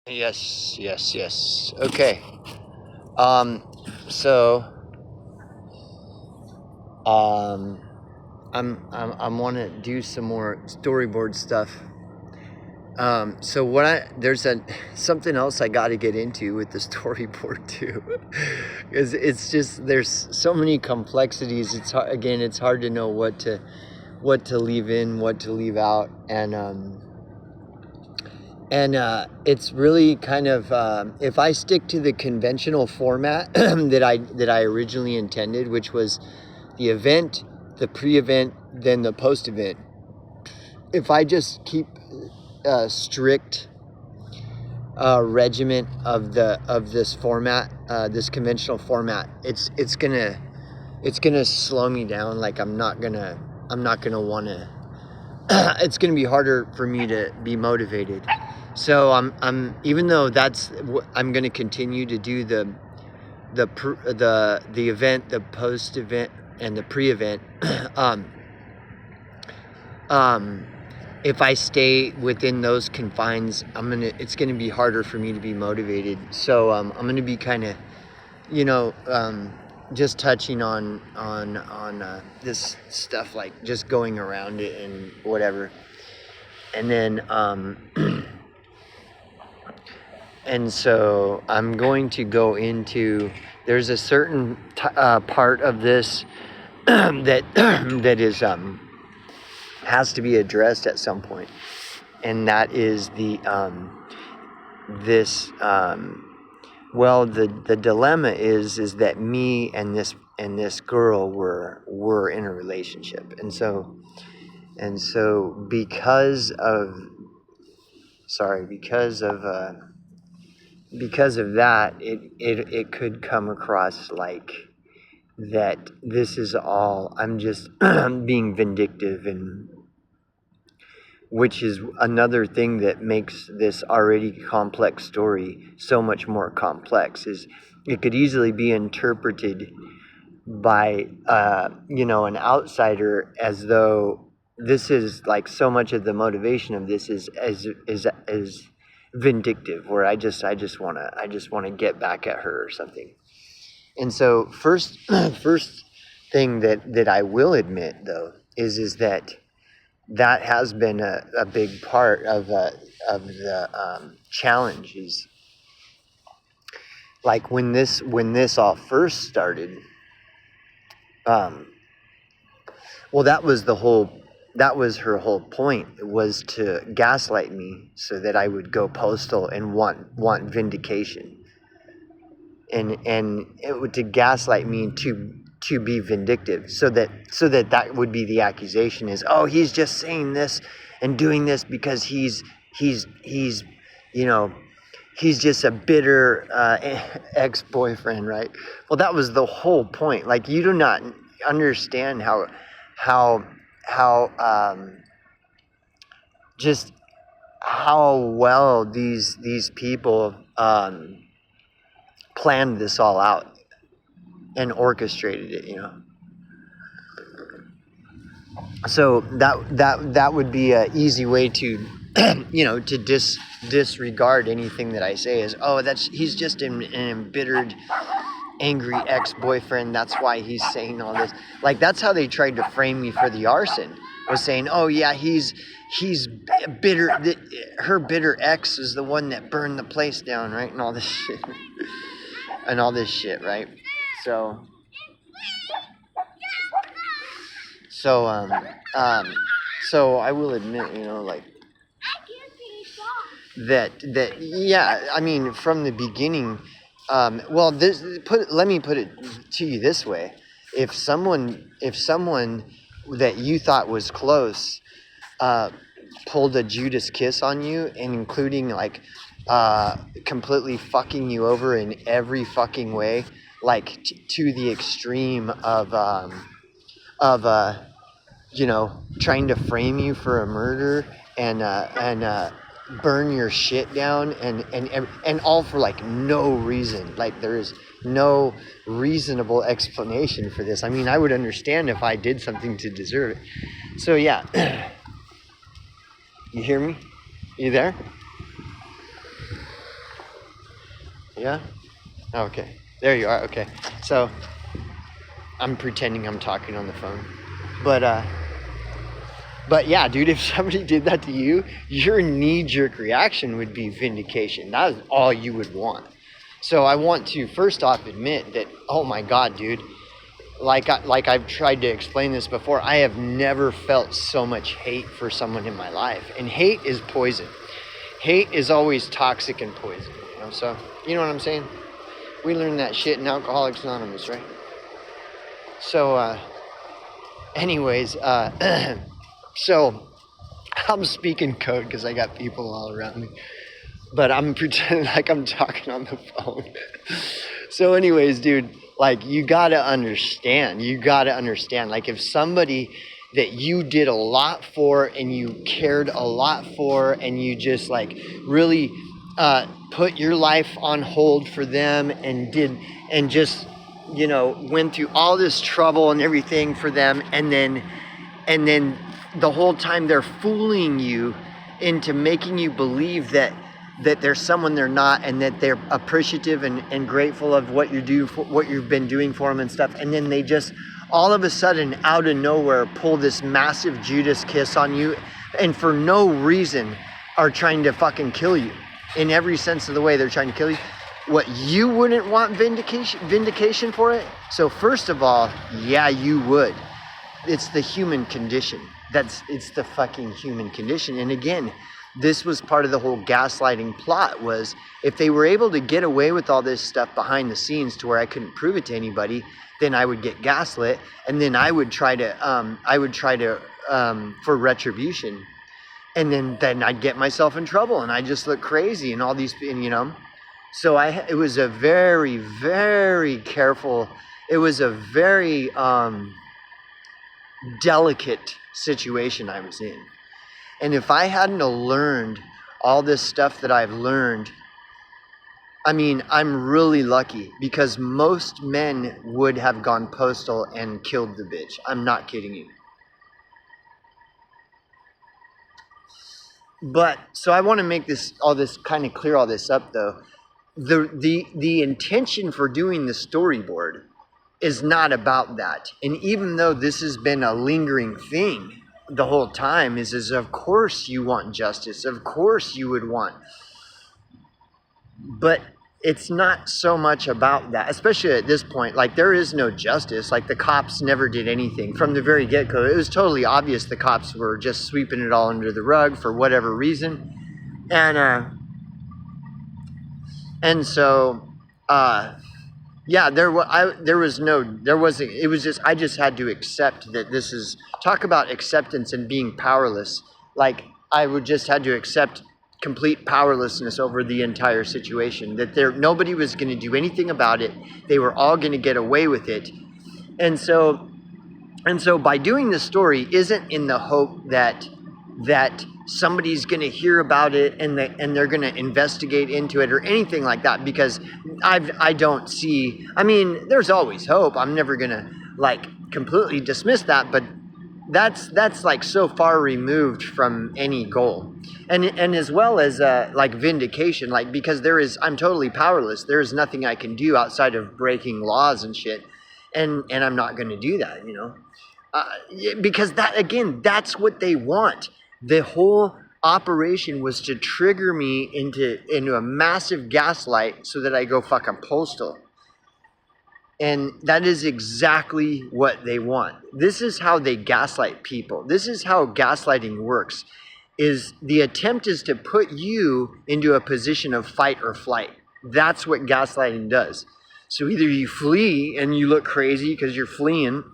Yes, yes, yes. Okay. Um, so, um, I want to do some more storyboard stuff. So there's something else I got to get into with the storyboard too, because it's just there's so many complexities. It's hard to know what to leave in, what to leave out, and it's really kind of if I stick to the conventional format that I originally intended, which was the event, the pre-event, then the post-event. If I just keep a strict regiment of this format, this conventional format, it's gonna slow me down. Like I'm not gonna want to. It's gonna be harder for me to be motivated. So I'm even though I'm gonna continue to do the event, the post event, and the pre event. um, um, if I stay within those confines, it's gonna be harder for me to be motivated. So I'm gonna be kind of, you know, just touching on this stuff, like just going around it and whatever, and then and so I'm going to go into. There's a certain part of this that that is has to be addressed at some point, and that is the this well the dilemma is that me and this girl were in a relationship, and so because of that, it could come across like that this is all I'm just being vindictive, and which is another thing that makes this already complex story so much more complex. Is it could easily be interpreted by an outsider as though this is like so much of the motivation of this is vindictive, where I just want to get back at her or something. And so first thing that I will admit, though, is that has been a big part of the challenge. Is like when this all first started. Well, that was her whole point, was to gaslight me so that I would go postal and want vindication, and it would, to gaslight me to be vindictive, so that would be the accusation, is, oh, he's just saying this and doing this because he's you know he's just a bitter ex-boyfriend, right? Well, that was the whole point. Like, you do not understand how just how well these people planned this all out and orchestrated it. So that would be an easy way to to disregard anything that I say as, oh, he's just an embittered, angry ex-boyfriend, that's why he's saying all this. Like, that's how they tried to frame me for the arson, was saying, oh yeah, he's bitter, her bitter ex is the one that burned the place down, right? And all this shit and all this shit, right? So I will admit, like, that yeah, I mean, from the beginning, well, let me put it to you this way: if someone that you thought was close pulled a Judas kiss on you, and including, like, completely fucking you over in every fucking way, like to the extreme of trying to frame you for a murder, and burn your shit down, and all for, like, no reason. Like, there is no reasonable explanation for this. I mean, I would understand if I did something to deserve it. So yeah. You hear me? You there? Yeah? Okay. There you are. Okay. So I'm pretending I'm talking on the phone. But yeah, dude, if somebody did that to you, your knee-jerk reaction would be vindication. That is all you would want. So I want to first off admit that, oh my God, dude, like I've tried to explain this before, I have never felt so much hate for someone in my life. And hate is poison. Hate is always toxic and poison. So you know what I'm saying? We learned that shit in Alcoholics Anonymous, right? So anyways, so I'm speaking code because I got people all around me, but I'm pretending like I'm talking on the phone. So anyways, dude, like you gotta understand, like if somebody that you did a lot for and you cared a lot for and you just like really put your life on hold for them and just, went through all this trouble and everything for them, and then the whole time they're fooling you into making you believe that there's someone they're not, and that they're appreciative and grateful of what you've been doing for them and stuff, and then they just all of a sudden out of nowhere pull this massive Judas kiss on you, and for no reason are trying to fucking kill you. In every sense of the way, they're trying to kill you. What, you wouldn't want vindication for it? So first of all, yeah, you would. It's the human condition. It's the fucking human condition. And again, this was part of the whole gaslighting plot, was if they were able to get away with all this stuff behind the scenes to where I couldn't prove it to anybody, then I would get gaslit, and then I would try to for retribution, and then I'd get myself in trouble, and I just look crazy, and all these, So it was a very, very careful. It was a very delicate situation I was in. And if I hadn't learned all this stuff that I've learned, I mean, I'm really lucky, because most men would have gone postal and killed the bitch. I'm not kidding you. But so I want to make all this kind of clear all this up though. The intention for doing the storyboard is not about that. And even though this has been a lingering thing the whole time, is of course you want justice. Of course you would want. But it's not so much about that, especially at this point. Like, there is no justice. Like, the cops never did anything from the very get-go. It was totally obvious the cops were just sweeping it all under the rug for whatever reason. And so, yeah, I just had to accept that this is, talk about acceptance and being powerless. Like, I would just had to accept complete powerlessness over the entire situation, that nobody was going to do anything about it. They were all going to get away with it. And so by doing this story isn't in the hope that somebody's going to hear about it and they're going to investigate into it or anything like that, because I don't see, I mean, there's always hope. I'm never going to like completely dismiss that, but that's like so far removed from any goal. And as well as like vindication, like, because I'm totally powerless. There is nothing I can do outside of breaking laws and shit. And I'm not going to do that, because that's what they want. The whole operation was to trigger me into a massive gaslight so that I go fucking postal. And that is exactly what they want. This is how they gaslight people. This is how gaslighting works. The attempt is to put you into a position of fight or flight. That's what gaslighting does. So either you flee and you look crazy because you're fleeing,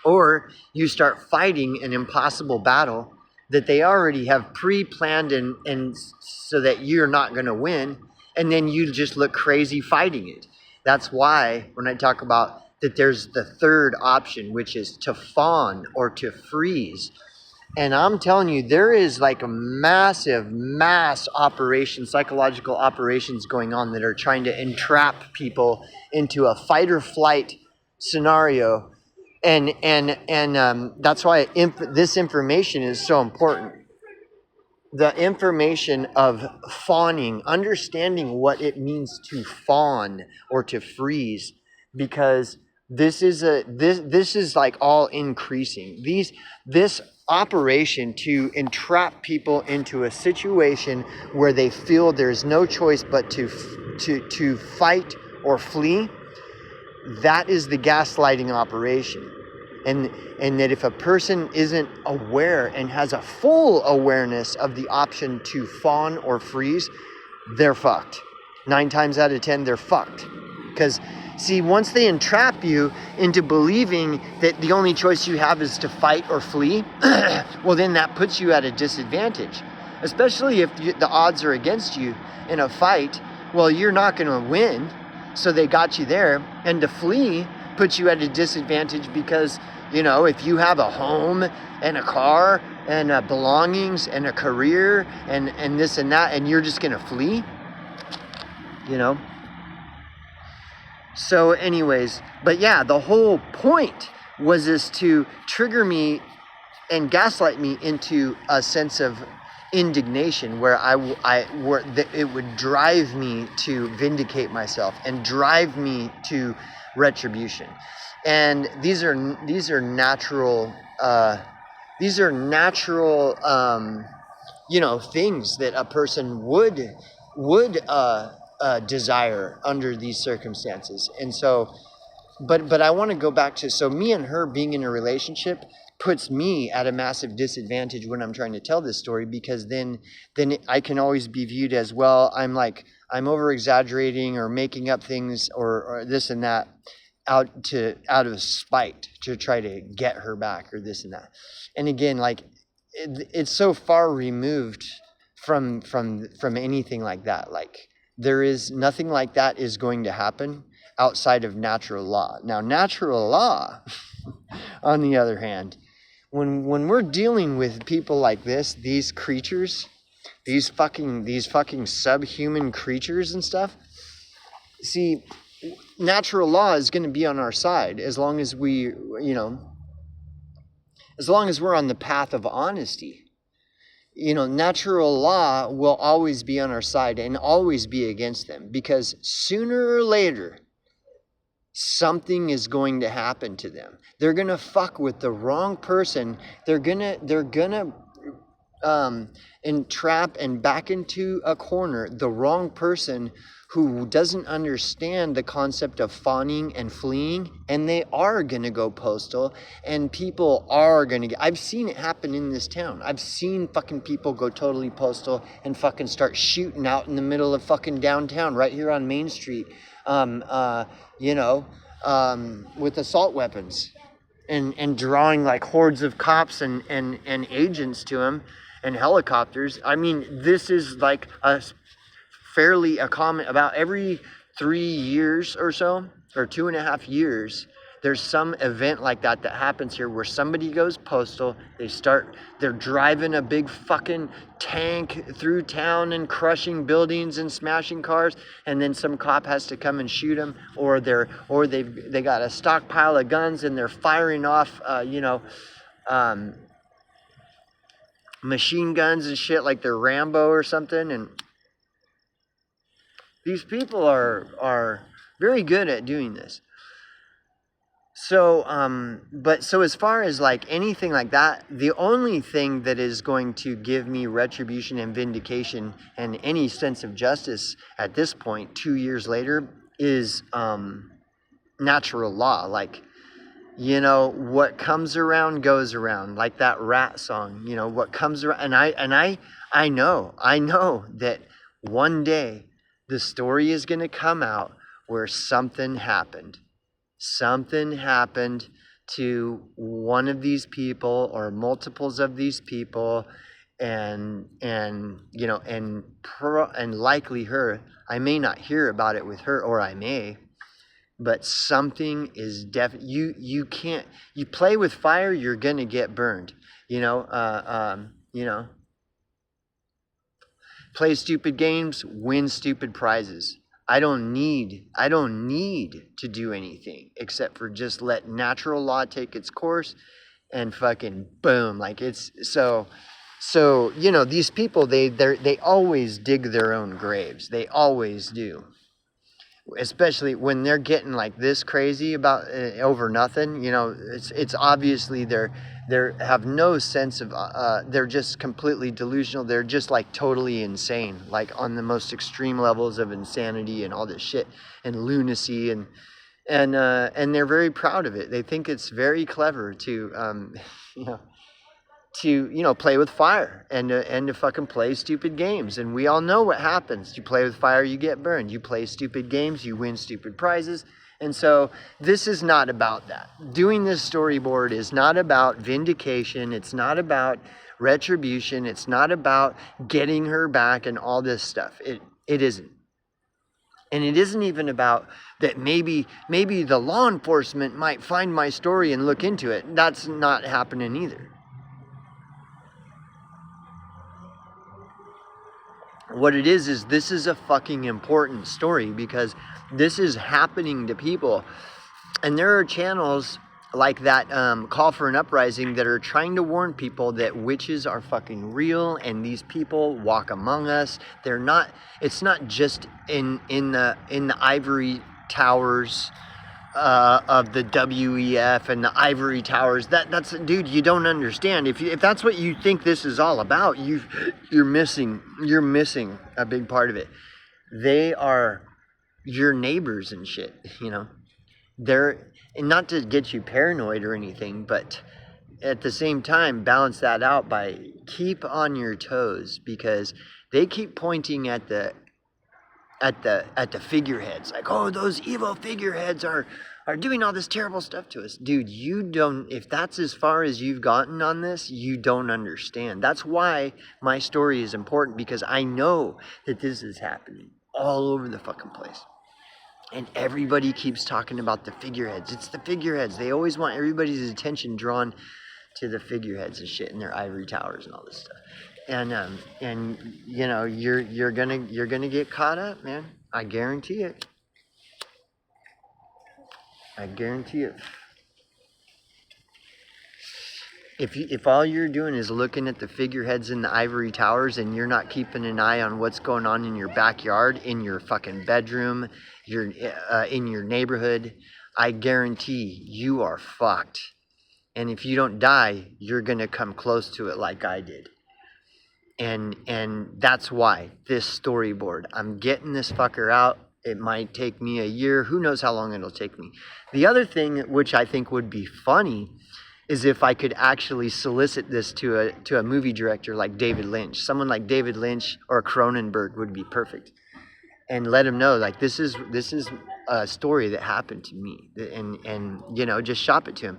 or you start fighting an impossible battle that they already have pre-planned and so that you're not going to win, and then you just look crazy fighting it. That's why when I talk about that, there's the third option, which is to fawn or to freeze. And I'm telling you, there is like a mass operation, psychological operations going on that are trying to entrap people into a fight or flight scenario. And that's why this information is so important. the information of fawning, understanding what it means to fawn or to freeze, because this is like all increasing. This operation to entrap people into a situation where they feel there's no choice but to fight or flee, that is the gaslighting operation. And that if a person isn't aware and has a full awareness of the option to fawn or freeze, they're fucked. 9 times out of 10, they're fucked. Because, see, once they entrap you into believing that the only choice you have is to fight or flee, well, then that puts you at a disadvantage. Especially if the odds are against you in a fight, well, you're not going to win. So they got you there. And to flee puts you at a disadvantage because, you know, if you have a home and a car and belongings and a career and this and that, and you're just going to flee, you know. So anyways, but yeah, the whole point was this to trigger me and gaslight me into a sense of indignation where it would drive me to vindicate myself and drive me to retribution. And these are natural you know, things that a person would desire under these circumstances. And so, but I want to go back to, so me and her being in a relationship puts me at a massive disadvantage when I'm trying to tell this story, because then I can always be viewed as, well, I'm over exaggerating or making up things or this and that out of spite to try to get her back or this and that. And again, like it's so far removed from anything like that. Like there is nothing like that is going to happen outside of natural law. Now, natural law, on the other hand, when we're dealing with people like this, these creatures, these fucking subhuman creatures and stuff, see, natural law is going to be on our side as long as we, you know, as long as we're on the path of honesty. You know, natural law will always be on our side and always be against them, because sooner or later, something is going to happen to them. They're going to fuck with the wrong person. They're going to entrap and back into a corner the wrong person who doesn't understand the concept of fawning and fleeing, and they are going to go postal, and people are going to get... I've seen it happen in this town. I've seen fucking people go totally postal and fucking start shooting out in the middle of fucking downtown right here on Main Street, you know, with assault weapons and drawing like hordes of cops and agents to them and helicopters. I mean, this is like a fairly a common, about every 3 years or so, or 2.5 years, there's some event like that happens here where somebody goes postal, they're driving a big fucking tank through town and crushing buildings and smashing cars, and then some cop has to come and shoot them, or they got a stockpile of guns and they're firing off, machine guns and shit like they're Rambo or something. And these people are very good at doing this. So, so as far as like anything like that, the only thing that is going to give me retribution and vindication and any sense of justice at this point, 2 years later, is natural law. Like, you know, what comes around goes around, like that Rat song. You know, what comes around, and I know that one day the story is going to come out where something happened. Something happened to one of these people or multiples of these people, and you know, and likely her. I may not hear about it with her, or I may, but something is definitely. You can't. You play with fire, you're gonna get burned. You know. Play stupid games, win stupid prizes. I don't need to do anything except for just let natural law take its course and fucking boom. Like it's so, So, these people, they always dig their own graves. They always do. Especially when they're getting like this crazy about over nothing. It's obviously they have no sense of they're just completely delusional. They're just like totally insane, like on the most extreme levels of insanity and all this shit and lunacy, and they're very proud of it. They think it's very clever to you know play with fire and to fucking play stupid games. And we all know what happens. You play with fire, you get burned. You play stupid games, you win stupid prizes. And so this is not about that. Doing this storyboard is not about vindication. It's not about retribution. It's not about getting her back and all this stuff. It isn't. And it isn't even about that maybe the law enforcement might find my story and look into it. That's not happening either. What it is this is a fucking important story because this is happening to people. And there are channels like that Call for an Uprising that are trying to warn people that witches are fucking real and these people walk among us. It's not just in the ivory towers of the WEF and the ivory towers. That's dude, you don't understand. If that's what you think this is all about, you're missing a big part of it. They are your neighbors and shit, They're, and not to get you paranoid or anything, but at the same time balance that out by keep on your toes, because they keep pointing at the figureheads, like, oh, those evil figureheads are doing all this terrible stuff to us. Dude, if that's as far as you've gotten on this, you don't understand. That's why my story is important, because I know that this is happening all over the fucking place. And everybody keeps talking about the figureheads. It's the figureheads. They always want everybody's attention drawn to the figureheads and shit in their ivory towers and all this stuff. And you're gonna get caught up, man. I guarantee it. I guarantee it. If all you're doing is looking at the figureheads in the ivory towers and you're not keeping an eye on what's going on in your backyard, in your fucking bedroom, in your neighborhood, I guarantee you are fucked. And if you don't die, you're gonna come close to it like I did. And that's why this storyboard. I'm getting this fucker out. It might take me a year. Who knows how long it'll take me. The other thing, which I think would be funny, is if I could actually solicit this to a movie director like David Lynch. Someone like David Lynch or Cronenberg would be perfect. And let him know, like, this is a story that happened to me. And just shop it to him.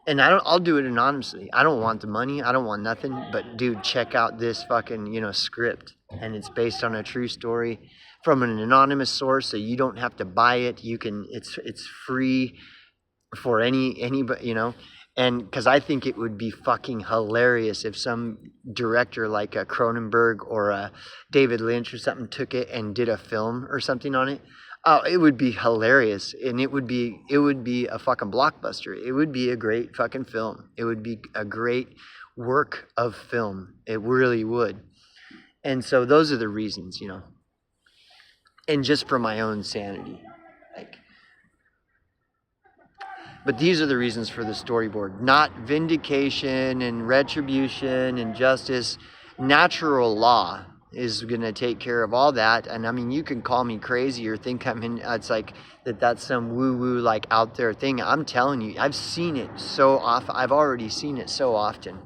And I'll do it anonymously. I don't want the money. I don't want nothing. But dude, check out this fucking, script. And it's based on a true story from an anonymous source, so you don't have to buy it. It's free for anybody, And because I think it would be fucking hilarious if some director like a Cronenberg or a David Lynch or something took it and did a film or something on it. Oh, it would be hilarious, and it would be a fucking blockbuster. It would be a great fucking film. It would be a great work of film. It really would. And so those are the reasons, And just for my own sanity, But these are the reasons for the storyboard, not vindication and retribution and justice. Natural law is going to take care of all that. And I mean, you can call me crazy or think it's like that's some woo-woo, like out there thing. I'm telling you, I've seen it so often. I've already seen it so often.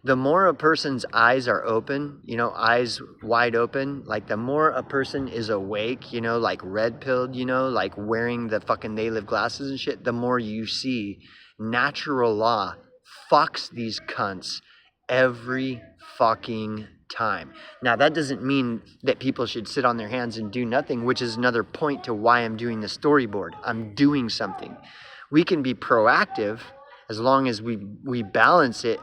The more a person's eyes are open, eyes wide open, like the more a person is awake, like red-pilled, like wearing the fucking They Live glasses and shit, the more you see natural law fucks these cunts every fucking time. Now, that doesn't mean that people should sit on their hands and do nothing, which is another point to why I'm doing the storyboard. I'm doing something. We can be proactive as long as we balance it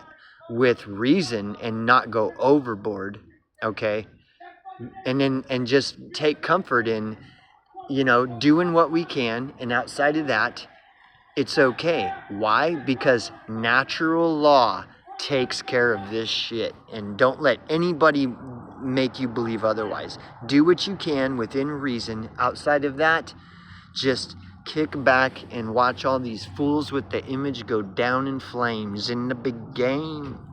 with reason and not go overboard, okay? And just take comfort in, doing what we can, and outside of that, it's okay. Why? Because natural law takes care of this shit. And don't let anybody make you believe otherwise. Do what you can within reason. Outside of that, just kick back and watch all these fools with the image go down in flames in the big game.